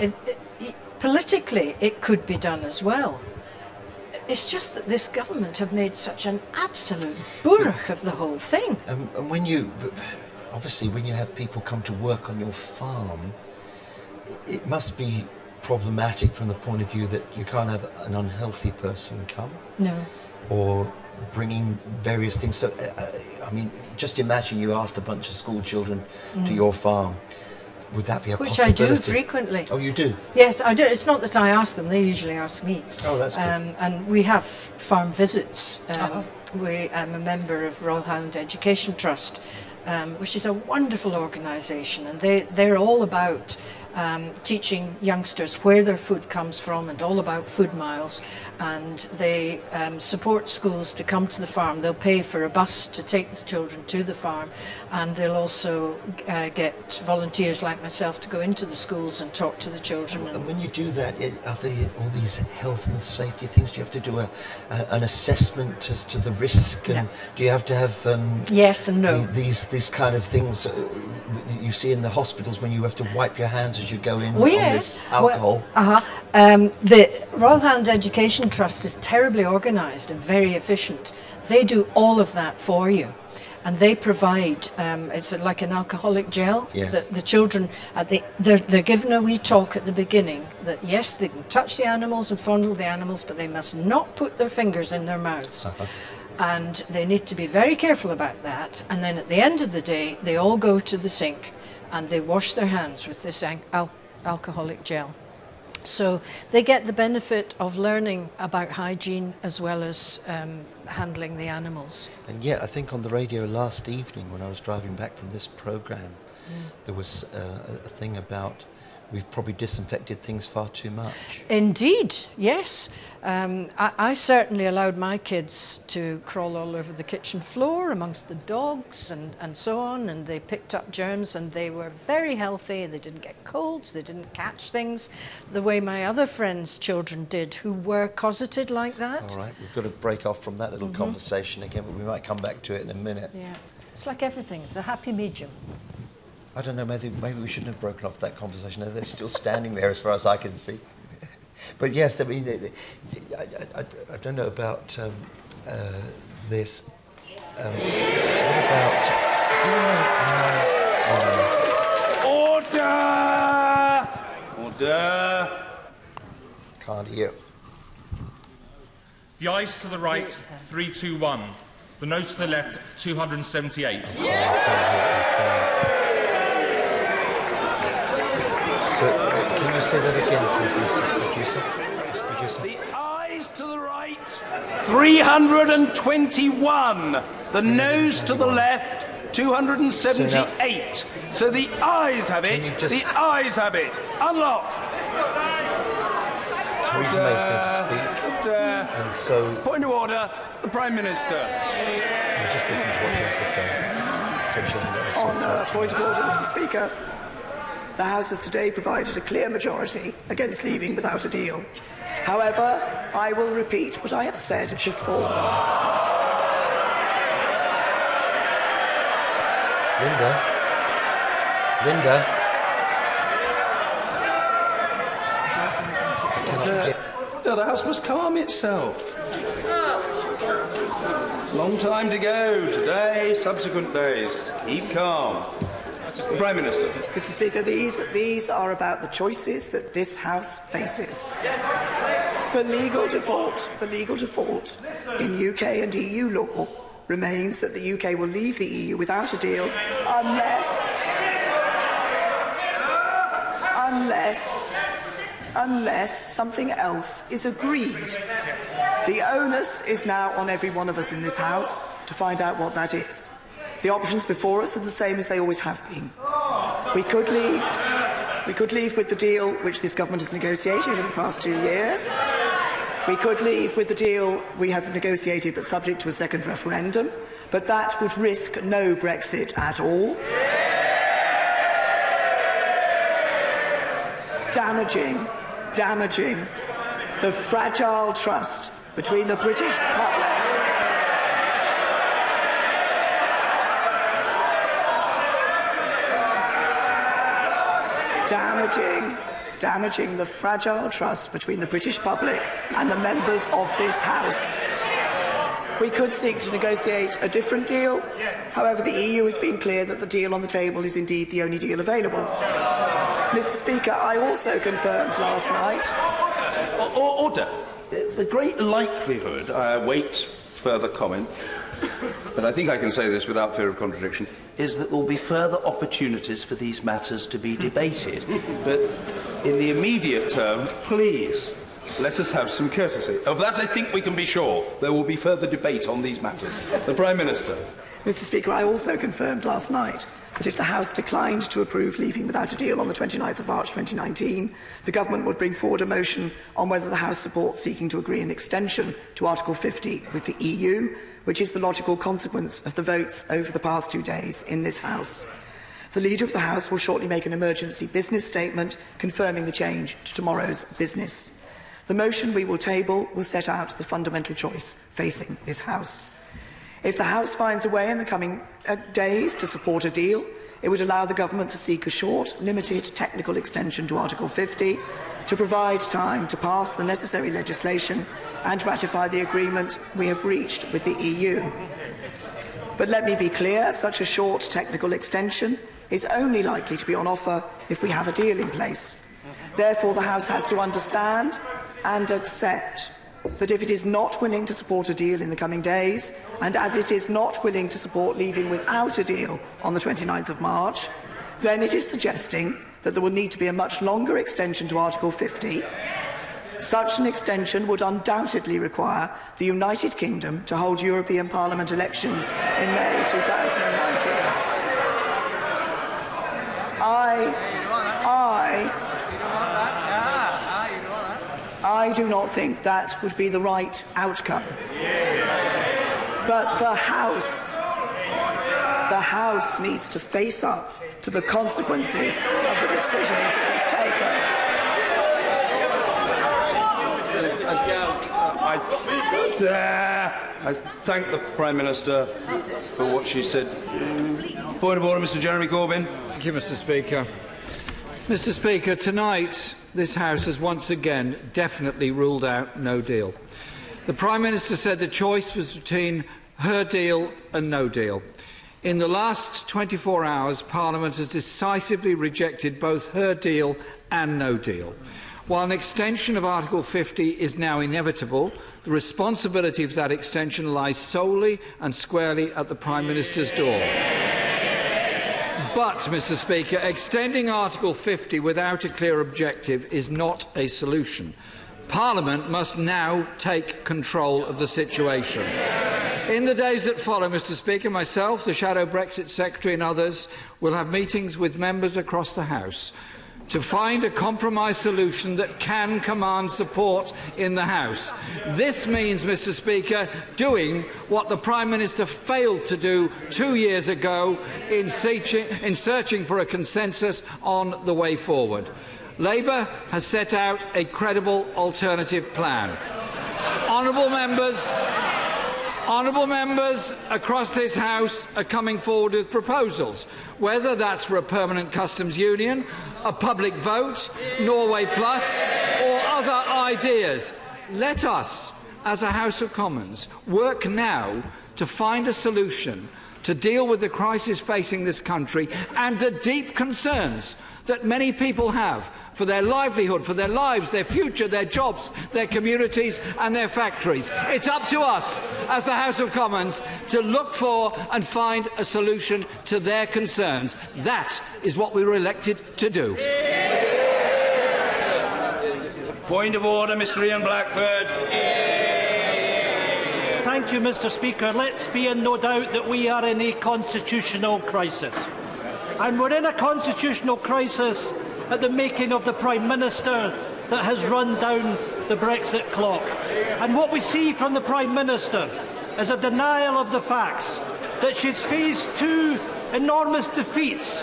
politically, it could be done as well. It's just that this government have made such an absolute burrach of the whole thing. And when you... Obviously, when you have people come to work on your farm, it must be problematic from the point of view that you can't have an unhealthy person come. No. Or bringing various things. So, I mean, just imagine you asked a bunch of school children to your farm. Would that be a possibility? Which I do frequently. Oh, you do? Yes, I do. It's not that I ask them, they usually ask me. Oh, that's good. And we have farm visits. I'm a member of Royal Highland Education Trust, which is a wonderful organisation, and they're all about teaching youngsters where their food comes from and all about food miles, and they support schools to come to the farm. They'll pay for a bus to take the children to the farm, and they'll also get volunteers like myself to go into the schools and talk to the children. And when you do that, are there all these health and safety things? Do you have to do an assessment as to the risk? And do you have to have yes and no. These kind of things you see in the hospitals when you have to wipe your hands as you go in on this alcohol? The Royal Highland Education Trust is terribly organised and very efficient. They do all of that for you, and they provide it's like an alcoholic gel that the children they're given a wee talk at the beginning that yes, they can touch the animals and fondle the animals, but they must not put their fingers in their mouths. And they need to be very careful about that. And then at the end of the day, they all go to the sink and they wash their hands with this alcoholic gel. So they get the benefit of learning about hygiene as well as handling the animals. And yet, I think on the radio last evening when I was driving back from this programme, there was a thing about we've probably disinfected things far too much. Indeed, yes. I certainly allowed my kids to crawl all over the kitchen floor amongst the dogs and so on, and they picked up germs and they were very healthy. They didn't get colds, they didn't catch things the way my other friends' children did who were cosseted like that. All right, we've got to break off from that little conversation again, but we might come back to it in a minute. Yeah, it's like everything, it's a happy medium. I don't know, maybe we shouldn't have broken off that conversation. They're still standing there as far as I can see. But yes, I mean, I don't know about this. What about... Order! Order! Can't hear. The ayes to the right, 321. The noes to the left, 278. Sorry, I can't hear what you're saying. So, can you say that again, please, Mrs. Producer? Mr. Producer? The ayes to the right, 321. The noes to the left, 278. So the ayes have it. The ayes have it. Unlock. Theresa May's going to speak, and so... Point of order, the Prime Minister. We'll just listen to what she has to say, so she hasn't got a sore throat. Point of order, Mr. Speaker. The House has today provided a clear majority against leaving without a deal. However, I will repeat what I have said before. Linda. No, the House must calm itself. Long time to go. Today, subsequent days. Keep calm. The Prime Minister. Mr. Speaker, these are about the choices that this House faces. The legal default in UK and EU law remains that the UK will leave the EU without a deal unless something else is agreed. The onus is now on every one of us in this House to find out what that is. The options before us are the same as they always have been. We could leave with the deal which this government has negotiated over the past 2 years. We could leave with the deal we have negotiated but subject to a second referendum, but that would risk no Brexit at all. Damaging the fragile trust between the British public damaging the fragile trust between the British public and the members of this House. We could seek to negotiate a different deal. However, the EU has been clear that the deal on the table is indeed the only deal available. Mr. Speaker, I also confirmed last night... Order. The great likelihood, I await further comment, but I think I can say this without fear of contradiction, is that there will be further opportunities for these matters to be debated. But in the immediate term, please, let us have some courtesy. Of that I think we can be sure. There will be further debate on these matters. The Prime Minister. Mr. Speaker, I also confirmed last night that if the House declined to approve leaving without a deal on the 29th of March 2019, the Government would bring forward a motion on whether the House supports seeking to agree an extension to Article 50 with the EU, which is the logical consequence of the votes over the past 2 days in this House. The Leader of the House will shortly make an emergency business statement confirming the change to tomorrow's business. The motion we will table will set out the fundamental choice facing this House. If the House finds a way in the coming days to support a deal, it would allow the Government to seek a short, limited technical extension to Article 50 to provide time to pass the necessary legislation and ratify the agreement we have reached with the EU. But let me be clear, such a short technical extension is only likely to be on offer if we have a deal in place. Therefore, the House has to understand and accept that if it is not willing to support a deal in the coming days, and as it is not willing to support leaving without a deal on the 29th of March, then it is suggesting that there will need to be a much longer extension to Article 50. Such an extension would undoubtedly require the United Kingdom to hold European Parliament elections in May 2019. I I do not think that would be the right outcome. But the House needs to face up to the consequences of the decisions it has taken. I thank the Prime Minister for what she said. Point of order, Mr. Jeremy Corbyn. Thank you, Mr. Speaker. Mr. Speaker, tonight this House has once again definitely ruled out no deal. The Prime Minister said the choice was between her deal and no deal. In the last 24 hours, Parliament has decisively rejected both her deal and no deal. While an extension of Article 50 is now inevitable, the responsibility of that extension lies solely and squarely at the Prime Minister's door. But, Mr. Speaker, extending Article 50 without a clear objective is not a solution. Parliament must now take control of the situation. In the days that follow, Mr. Speaker, myself, the Shadow Brexit Secretary and others will have meetings with members across the House to find a compromise solution that can command support in the House. This means, Mr. Speaker, doing what the Prime Minister failed to do 2 years ago in searching for a consensus on the way forward. Labour has set out a credible alternative plan. Honourable members across this House are coming forward with proposals, whether that's for a permanent customs union, a public vote, Norway Plus, or other ideas. Let us, as a House of Commons, work now to find a solution to deal with the crisis facing this country and the deep concerns that many people have for their livelihood, for their lives, their future, their jobs, their communities and their factories. It's up to us, as the House of Commons, to look for and find a solution to their concerns. That is what we were elected to do. Point of order, Mr. Ian Blackford. Thank you, Mr. Speaker. Let's be in no doubt that we are in a constitutional crisis. And we're in a constitutional crisis at the making of the Prime Minister that has run down the Brexit clock. And what we see from the Prime Minister is a denial of the facts, that she's faced 2 enormous defeats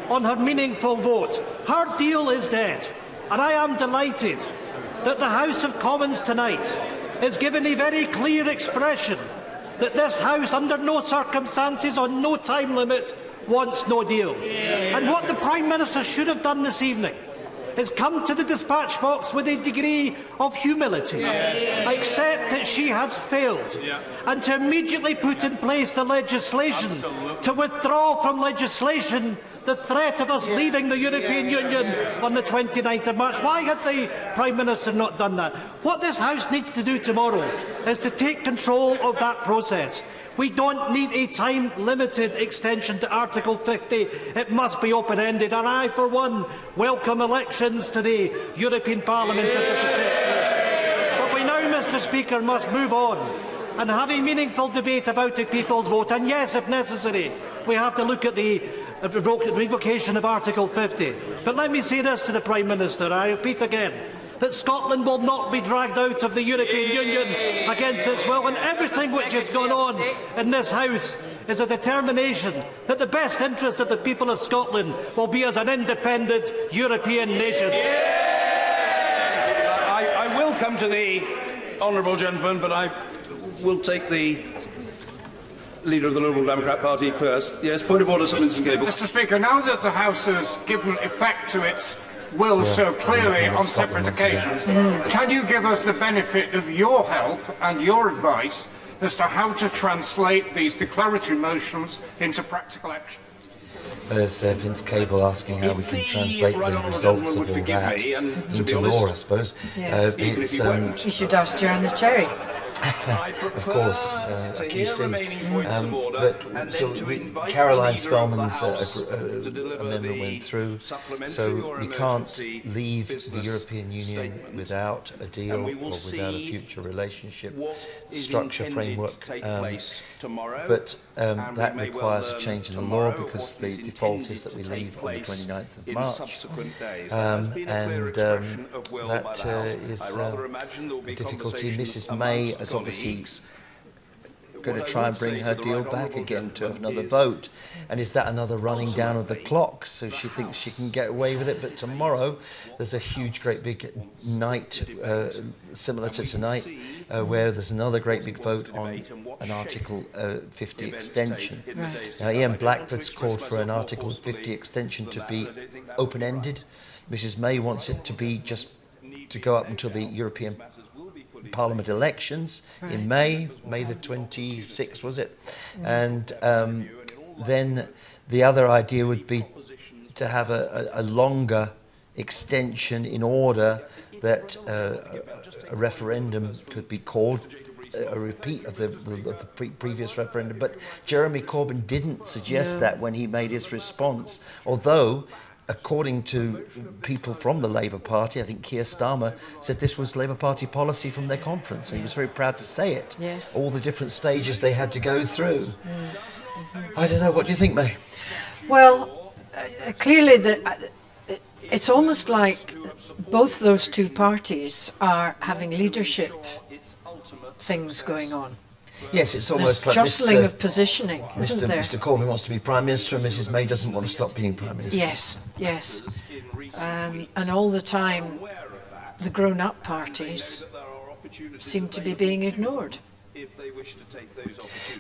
on her meaningful vote. Her deal is dead. And I am delighted that the House of Commons tonight has given a very clear expression that this House, under no circumstances, on no time limit, wants no deal. And what the Prime Minister should have done this evening is come to the dispatch box with a degree of humility, accept that she has failed, and to immediately put in place the legislation to withdraw from legislation the threat of us leaving the European Union on the 29th of March. Why has the Prime Minister not done that? What this House needs to do tomorrow is to take control of that process. We don't need a time-limited extension to Article 50. It must be open-ended, and I, for one, welcome elections to the European Parliament if it takes place. But we now, Mr. Speaker, must move on and have a meaningful debate about the people's vote. And yes, if necessary, we have to look at the revocation of Article 50. But let me say this to the Prime Minister, I repeat again, that Scotland will not be dragged out of the European Union against its will, and everything which has gone on in this House is a determination that the best interest of the people of Scotland will be as an independent European nation. I will come to the honourable gentleman, but I will take the Leader of the Liberal Democrat Party first. Yes, point of order, Sir Winston Gable. Mr. Speaker, now that the House has given effect to its will so clearly on separate occasions, can you give us the benefit of your help and your advice as to how to translate these declaratory motions into practical action? There's Vince Cable asking how we can translate the results of all that into law, I suppose. Yes. You should ask Janet Cherry. Of course, QC. But so Caroline Spellman's amendment went through, so we can't leave the European Union without a deal or without a future relationship structure framework. But that requires a change in the law, because the default is that we leave on the 29th of March, and that is a difficulty. Mrs May is obviously going to try and bring her deal back again to have another vote, and is that another running down of the clock? So she thinks she can get away with it, but tomorrow there's a huge, great big night similar to tonight, where there's another great big vote on an Article 50 extension. Right. Now, Ian Blackford's called for an Article 50 extension to be open-ended. Mrs May wants it to be just to go up until the European Parliament elections in May the 26th, was it? And then the other idea would be to have a longer extension in order that a referendum could be called, a repeat of the previous referendum. But Jeremy Corbyn didn't suggest that when he made his response, although according to people from the Labour Party, I think Keir Starmer said this was Labour Party policy from their conference, and he was very proud to say it. Yes. All the different stages they had to go through. I don't know, what do you think, May? Well, clearly it's almost like both those two parties are having leadership things going on. Yes, it's almost like jostling of positioning, isn't there? Mr Corbyn wants to be Prime Minister and Mrs May doesn't want to stop being Prime Minister. Yes, yes. And all the time, the grown-up parties seem to be being ignored.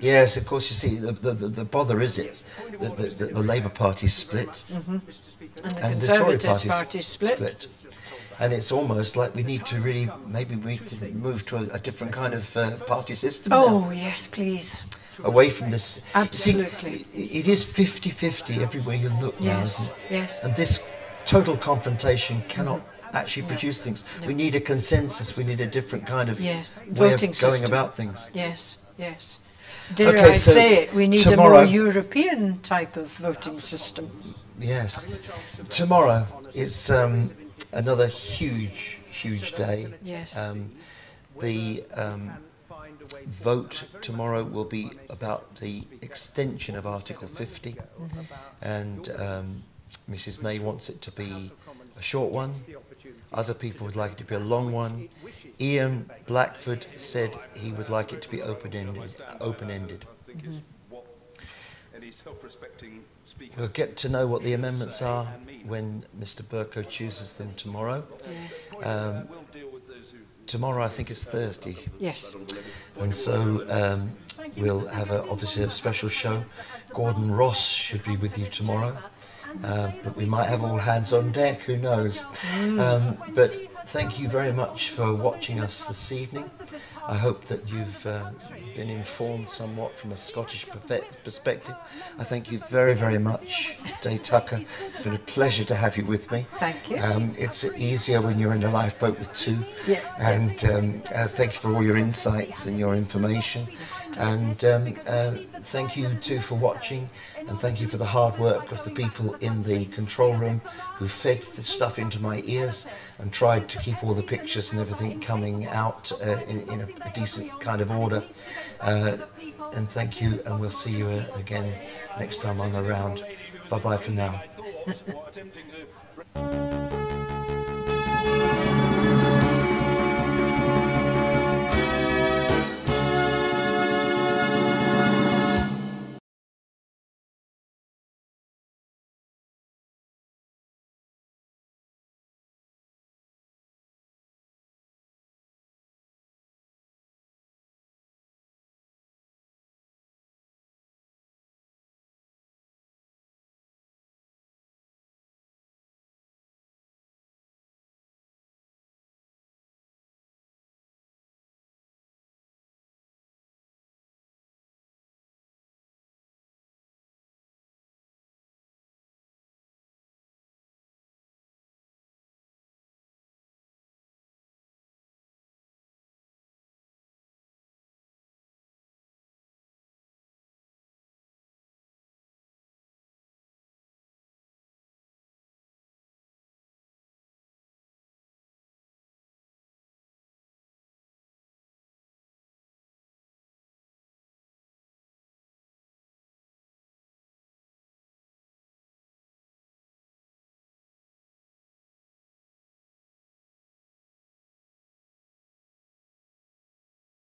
Yes, of course, you see, the bother is it, the Labour Party's split, and the Tory party's split. And it's almost like we need to really, maybe we need to move to a different kind of party system now. Yes, please. Away from this. Absolutely. See, it is 50-50 everywhere you look now, isn't it? Yes. And this total confrontation cannot actually produce things. No. We need a consensus, we need a different kind of way of going about things. Yes, yes. Dare I say it, we need a more European type of voting system. Yes. Tomorrow it's another huge day. Yes. The vote tomorrow will be about the extension of Article 50, and Mrs May wants it to be a short one. Other people would like it to be a long one. Ian Blackford said he would like it to be open-ended. We'll get to know what the amendments are when Mr Bercow chooses them tomorrow. Tomorrow, I think, is Thursday. Yes. And so we'll have obviously a special show. Gordon Ross should be with you tomorrow, but we might have all hands on deck, who knows. But thank you very much for watching us this evening. I hope that you've been informed somewhat from a Scottish perspective. I thank you very much, Dave Tucker. It's been a pleasure to have you with me. Thank you. It's easier when you're in a lifeboat with two. Yeah. And thank you for all your insights and your information. And thank you too for watching, and thank you for the hard work of the people in the control room who fed the stuff into my ears and tried to keep all the pictures and everything coming out in a decent kind of order. And thank you, and we'll see you again next time I'm around. Bye bye for now.